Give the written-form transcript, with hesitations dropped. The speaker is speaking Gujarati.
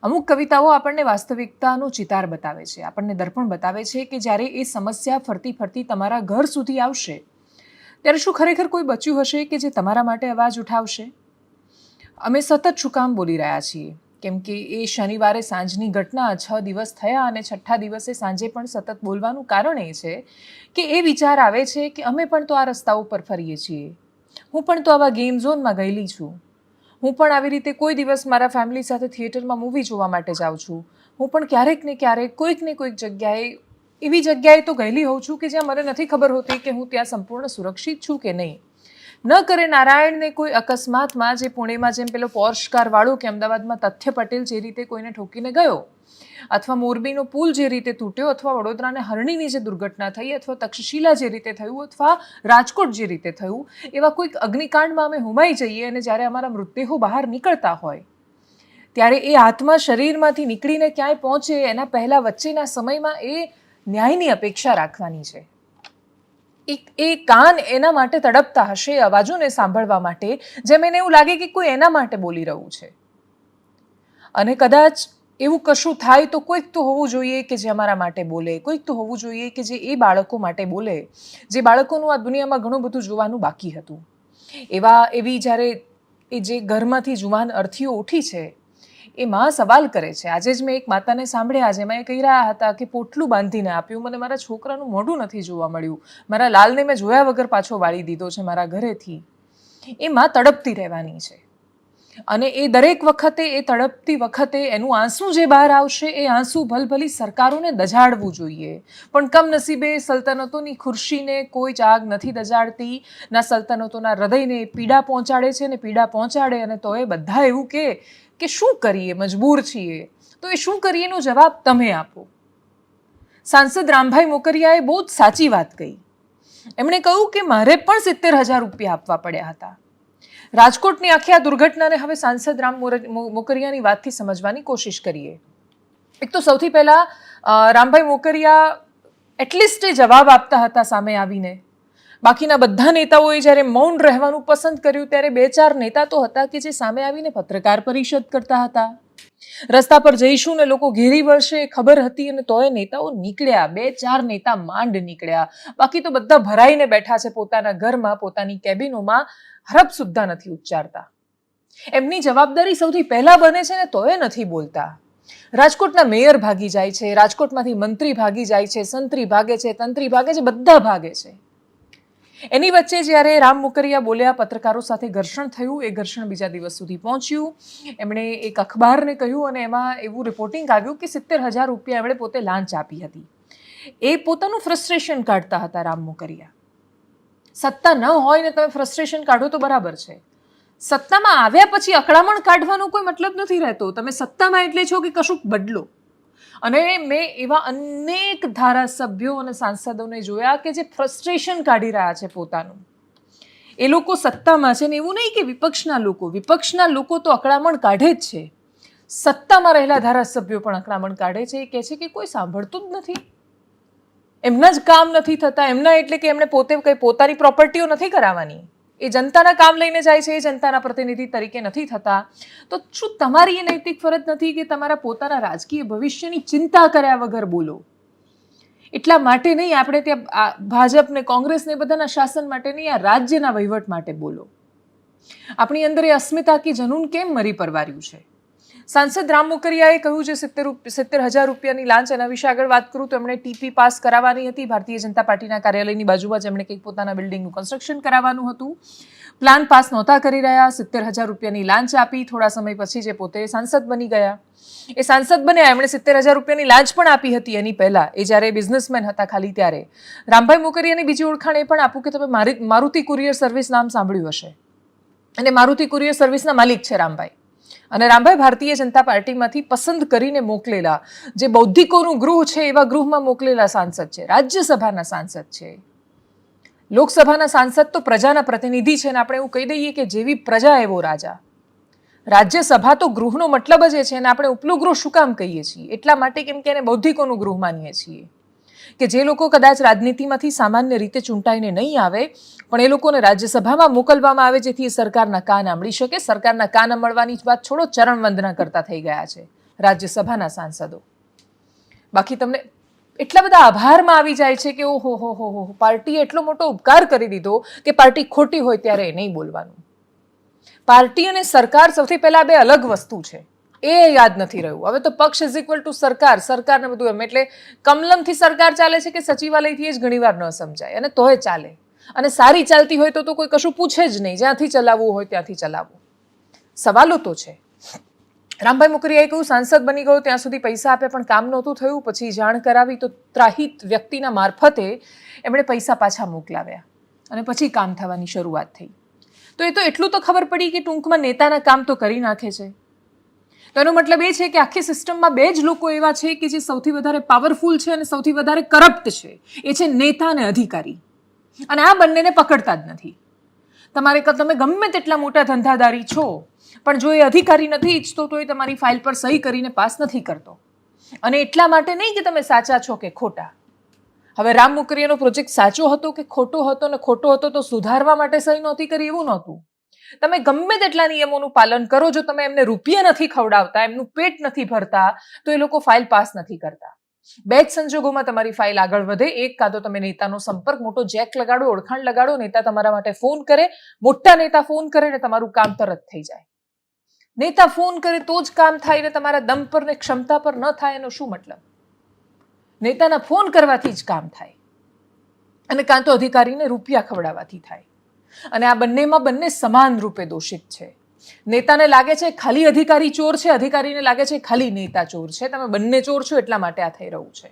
અમુક કવિતાઓ આપણને વાસ્તવિકતાનો ચિતાર બતાવે છે, આપણને દર્પણ બતાવે છે કે જ્યારે એ સમસ્યા ફરતી ફરતી તમારા ઘર સુધી આવશે ત્યારે શું ખરેખર કોઈ બચ્યું હશે કે જે તમારા માટે અવાજ ઉઠાવશે? અમે સતત શું કામ બોલી રહ્યા છીએ? કેમ કે એ શનિવારે સાંજની ઘટના 6 દિવસ થયા અને 6ઠ્ઠા દિવસે સાંજે પણ સતત બોલવાનું કારણ એ છે કે એ વિચાર આવે છે કે અમે પણ તો આ રસ્તા ઉપર ફરીએ છીએ, હું પણ તો આવા ગેમ ઝોનમાં ગયેલી છું, હું પણ આવી રીતે કોઈ દિવસ મારા ફેમિલી સાથે થિયેટરમાં મૂવી જોવા માટે જાઉં છું, હું પણ ક્યારેક ને ક્યારેક કોઈક ને કોઈક જગ્યાએ એવી જગ્યાએ તો ગયેલી હોઉં છું કે જ્યાં મને નથી ખબર હોતી કે હું ત્યાં સંપૂર્ણ સુરક્ષિત છું કે નહીં. ન કરે નારાયણને કોઈ અકસ્માતમાં જે પુણેમાં જેમ પેલો પોર્શ કારવાળો કે અમદાવાદમાં તથ્ય પટેલ જે રીતે કોઈને ઠોકીને ગયો, અથવા મોરબીનો પુલ જે રીતે તૂટ્યો, અથવા વડોદરાને હરણીની જે દુર્ઘટના થઈ, અથવા તક્ષશિલા જે રીતે થયું, અથવા રાજકોટ જે રીતે થયું, એવા કોઈક અગ્નિકાંડમાં અમે હુમાઈ જઈએ અને જ્યારે અમારા મૃતદેહો બહાર નીકળતા હોય ત્યારે એ આત્મા શરીરમાંથી નીકળીને ક્યાંય પહોંચે એના પહેલાં વચ્ચેના સમયમાં એ ન્યાયની અપેક્ષા રાખવાની છે. એ કાન એના માટે તડપતા હશે અવાજોને સાંભળવા માટે, જેમ એને એવું લાગે કે કોઈ એના માટે બોલી રહ્યું છે. અને કદાચ એવું કશું થાય તો કોઈક તો હોવું જોઈએ કે જે અમારા માટે બોલે, કોઈક તો હોવું જોઈએ કે જે એ બાળકો માટે બોલે, જે બાળકોનું આ દુનિયામાં ઘણું બધું જોવાનું બાકી હતું. એવી જ્યારે એ જે ઘરમાંથી જુવાન અર્થીઓ ઉઠી છે એ માં સવાલ કરે છે. આજે જ મેં એક માતાને સાંભળ્યા, જેમાં એ કહી રહ્યા હતા કે પોટલું બાંધીને આપ્યું, મને મારા છોકરાનું મોઢું નથી જોવા મળ્યું, મારા લાલને મેં જોયા વગર પાછો વાળી દીધો છે મારા ઘરેથી. એ માં તડપતી રહેવાની છે અને એ દરેક વખતે એ તડપતી વખતે એનું આંસુ જે બહાર આવશે એ આંસુ ભલભલી સરકારોને દજાડવું જોઈએ, પણ કમનસીબે સલ્તનતોની ખુરશીને કોઈ જાગ નથી દજાડતી, ના સલ્તનતોના હૃદયને પીડા પહોંચાડે છે ને પીડા પહોંચાડે અને તો એ બધા એવું કે શું કરીએ, મજબૂર છીએ. તો એ શું કરીએ એનો જવાબ તમે આપો. સાંસદ રામભાઈ મોકરિયાએ બહુ જ સાચી વાત કહી. એમણે કહ્યું કે મારે પણ 70,000 રૂપિયા આપવા પડ્યા હતા. રાજકોટની આખી આ દુર્ઘટનાને હવે સાંસદ રામ મોકરિયાની વાતથી સમજવાની કોશિશ કરીએ. એક તો સૌથી પહેલાં રામભાઈ મોકરિયા એટલીસ્ટ એ જવાબ આપતા હતા સામે આવીને. બાકીના બધા નેતાઓએ જ્યારે મૌન રહેવાનું પસંદ કર્યું ત્યારે 2-4 નેતા તો હતા કે જે સામે આવીને પત્રકાર પરિષદ કરતા હતા. રસ્તા પર જઈશું ને લોકો ઘેરી વળશે એ ખબર હતી અને તોય નેતાઓ નીકળ્યા. 2-4 નેતા માંડ નીકળ્યા, બાકી તો બધા ભરાઈને બેઠા છે પોતાના ઘરમાં, પોતાની કેબિનોમાં, હરફ સુદ્ધા નથી ઉચ્ચારતા. એમની જવાબદારી સૌથી પહેલા બને છે ને તોય નથી બોલતા. રાજકોટના મેયર ભાગી જાય છે, રાજકોટમાંથી મંત્રી ભાગી જાય છે, સંત્રી ભાગે છે, તંત્રી ભાગે છે, બધા ભાગે છે. એની વચ્ચે જ્યારે રામ મોકરિયા બોલ્યા, પત્રકારો સાથે ઘર્ષણ થયું. એ ઘર્ષણ બીજા દિવસ સુધી પહોંચ્યું. એમણે એક અખબારને કહ્યું અને એમાં એવું રિપોર્ટિંગ આવ્યું કે 70,000 રૂપિયા એમણે પોતે લાંચ આપી હતી. એ પોતાનું ફ્રસ્ટ્રેશન કાઢતા હતા રામ મોકરિયા. સત્તા ન હોય ને તમે ફ્રસ્ટ્રેશન કાઢો તો બરાબર છે. સત્તામાં આવ્યા પછી અકળામણ કાઢવાનો કોઈ મતલબ નથી રહેતો. તમે સત્તામાં એટલે છો કે કશુંક બદલો. અને મેં એવા અનેક ધારાસભ્યો અને સાંસદોને જોયા કે જે ફ્રસ્ટ્રેશન કાઢી રહ્યા છે પોતાનું. એ લોકો સત્તામાં છે ને એવું નહીં કે વિપક્ષના લોકો તો અકળામણ કાઢે જ છે. સત્તામાં રહેલા ધારાસભ્યો પણ અકળામણ કાઢે છે. એ કહે છે કે કોઈ સાંભળતું જ નથી, એમના જ કામ નથી થતા. એમના એટલે કે એમણે પોતે કંઈ પોતાની પ્રોપર્ટીઓ નથી કરાવવાની, એ જનતાના કામ લઈને જાય છે, એ જનતાના પ્રતિનિધિ તરીકે નથી થતા. તો શું તમારી એ નૈતિક ફરજ નથી કે તમારા પોતાના રાજકીય ભવિષ્યની ચિંતા કર્યા વગર બોલો? એટલા માટે નહીં, આપણે ત્યાં ભાજપને, કોંગ્રેસને બધાના શાસન માટે નહીં, આ રાજ્યના વહીવટ માટે બોલો. આપણી અંદર એ અસ્મિતા કે જનૂન કેમ મરી પરવાર્યું છે? સાંસદ રામ મોકરિયાએ કહ્યું છે 70,000 રૂપિયાની લાંચ. એના વિશે આગળ વાત કરું તો એમણે ટીપી પાસ કરાવવાની હતી. ભારતીય જનતા પાર્ટીના કાર્યાલયની બાજુમાં જ એમણે કંઈક પોતાના બિલ્ડિંગનું કન્સ્ટ્રક્શન કરાવવાનું હતું. પ્લાન પાસ નહોતા કરી રહ્યા, 70,000 રૂપિયાની લાંચ આપી. થોડા સમય પછી જે પોતે સાંસદ બની ગયા. એ સાંસદ બન્યા, એમણે 70,000 રૂપિયાની લાંચ પણ આપી હતી એની પહેલાં, એ જ્યારે બિઝનેસમેન હતા ખાલી ત્યારે. રામભાઈ મોકરિયાની બીજી ઓળખાણ એ પણ આપું કે તમે મારુતિ કુરિયર સર્વિસ નામ સાંભળ્યું હશે, અને મારુતિ કુરિયર સર્વિસના માલિક છે રામભાઈ. અને રામભાઈ ભારતીય જનતા પાર્ટીમાંથી પસંદ કરીને મોકલેલા, જે બૌદ્ધિકોનું ગૃહ છે એવા ગૃહમાં મોકલેલા સાંસદ છે, રાજ્યસભાના સાંસદ છે. લોકસભાના સાંસદ તો પ્રજાના પ્રતિનિધિ છે, અને આપણે એવું કહી દઈએ કે જેવી પ્રજા એવો રાજા. રાજ્યસભા તો ગૃહનો મતલબ જ છે, અને આપણે ઉપલું ગૃહ શું કામ કહીએ છીએ? એટલા માટે કેમ કે એને બૌદ્ધિકોનું ગૃહ માનીએ છીએ, કે જે લોકો કદાચ રાજનીતિમાંથી સામાન્ય રીતે ચૂંટાઈને નહીં આવે, પણ એ લોકોને રાજ્યસભામાં મોકલવામાં આવે જેથી એ સરકારના કાન આંબળી શકે. સરકારના કાન આંબળવાની વાત છોડો, ચરણ વંદના કરતા થઈ ગયા છે. રાજ્યસભાના સાંસદો. બાકી તમને એટલા બધા આભારમાં આવી જાય છે કે ઓહો હો હો હો, પાર્ટીએ એટલો મોટો ઉપકાર કરી દીધો કે પાર્ટી ખોટી હોય ત્યારે નહીં બોલવાનું. પાર્ટી અને સરકાર સૌથી પહેલા બે અલગ વસ્તુ છે, એ યાદ નથી રહ્યું. હવે તો પક્ષ ઇઝ ઇક્વલ ટુ સરકાર, સરકારને બધું એમ, એટલે કમલમથી સરકાર ચાલે છે કે સચિવાલયથી જ ઘણીવાર ન સમજાય, અને તોય ચાલે. અને સારી ચાલતી હોય તો કોઈ કશું પૂછે જ નહીં, જ્યાંથી ચલાવવું હોય ત્યાંથી ચલાવવું. સવાલો તો છે. રામભાઈ મોકરિયાએ કહ્યું સાંસદ બની ગયો ત્યાં સુધી પૈસા આપે પણ કામ નહોતું થયું, પછી જાણ કરાવી તો ત્રાહિત વ્યક્તિના મારફતે એમણે પૈસા પાછા મોકલાવ્યા અને પછી કામ થવાની શરૂઆત થઈ. તો એ તો એટલું તો ખબર પડી કે ટૂંકમાં નેતાના કામ તો કરી નાખે છે. તો એનો મતલબ એ છે કે આખી સિસ્ટમમાં બે જ લોકો એવા છે કે જે સૌથી વધારે પાવરફુલ છે અને સૌથી વધારે કરપ્ટ છે. એ છે નેતા અને અધિકારી. અને આ બંનેને પકડતા જ નથી. તમે ગમે તેટલા મોટા ધંધાદારી છો, પણ જો એ અધિકારી નથી ઈચ્છતો તો એ તમારી ફાઇલ પર સહી કરીને પાસ નથી કરતો. અને એટલા માટે નહીં કે તમે સાચા છો કે ખોટા. હવે રામ મોકરિયાનો પ્રોજેક્ટ સાચો હતો કે ખોટો હતો, ને ખોટો હતો તો સુધારવા માટે સહી નહોતી કરી એવું નહોતું. તમે ગમે તેટલા નિયમોનું પાલન કરો, જો તમે એમને રૂપિયા નથી ખવડાવતા, એમનું પેટ નથી ભરતા, તો એ લોકો ફાઇલ પાસ નથી કરતા. બે જ સંજોગોમાં તમારી ફાઇલ આગળ વધે. એક, કાં તો તમે નેતાનો સંપર્ક, મોટો જેક લગાડો, ઓળખાણ લગાડો, નેતા તમારા માટે ફોન કરે, મોટા નેતા ફોન કરે ને તમારું કામ તરત થઈ જાય. નેતા ફોન કરે તો જ કામ થાય ને તમારા દમ પર ને ક્ષમતા પર ન થાય એનો શું મતલબ? નેતાના ફોન કરવાથી જ કામ થાય, અને કાં તો અધિકારીને રૂપિયા ખવડાવવાથી થાય. અને આ બંનેમાં બંને સમાન રૂપે દોષિત છે. નેતાને લાગે છે ખાલી અધિકારી ચોર છે, અધિકારીને લાગે છે ખાલી નેતા ચોર છે. તમે બંને ચોર છો, એટલા માટે આ થઈ રહ્યું છે.